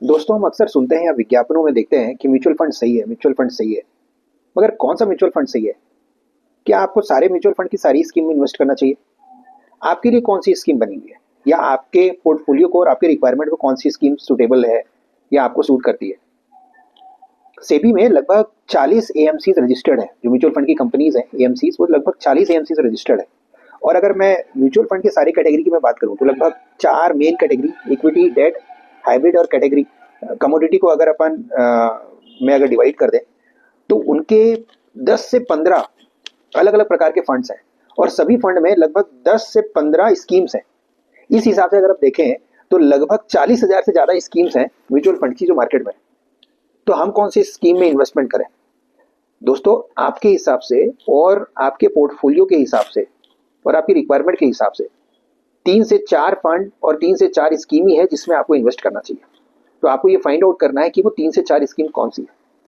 दोस्तों, हम अक्सर सुनते हैं या विज्ञापनों में देखते हैं कि म्यूचुअल फंड सही है, म्यूचुअल फंड सही है। मगर कौन सा म्यूचुअल फंड सही है? क्या आपको सारे म्यूचुअल फंड की सारी स्कीम में इन्वेस्ट करना चाहिए? आपके लिए कौन सी स्कीम बनी हुई है, या आपके पोर्टफोलियो को और आपके रिक्वायरमेंट को कौन सी स्कीम सुटेबल है या आपको सूट करती है? सेबी में लगभग 40 एएमसी रजिस्टर्ड है। जो म्यूचुअल फंड की कंपनीज हैं एएमसी, वो लगभग 40 एएमसी रजिस्टर्ड है। और अगर मैं म्यूचुअल फंड की सारी कैटेगरी की मैं बात करूं तो लगभग 4 main category, equity, debt, hybrid और कैटेगरी कमोडिटी को अगर अपन में अगर डिवाइड कर दें तो उनके 10 से 15 अलग अलग प्रकार के फंड्स हैं। और सभी फंड में लगभग 10 से 15 स्कीम्स हैं। इस हिसाब से अगर आप देखें तो लगभग 40,000 से ज्यादा स्कीम्स हैं म्यूचुअल फंड की जो मार्केट में। तो हम कौन सी स्कीम में इन्वेस्टमेंट करें? दोस्तों, आपके हिसाब से और आपके पोर्टफोलियो के हिसाब से और आपकी रिक्वायरमेंट के हिसाब से 3 से 4 फंड और 3 से 4 स्कीम ही है जिसमें आपको इन्वेस्ट करना चाहिए। तो आपको ये फाइंड आउट करना है कि वो 3 से 4 स्कीम कौन सी है।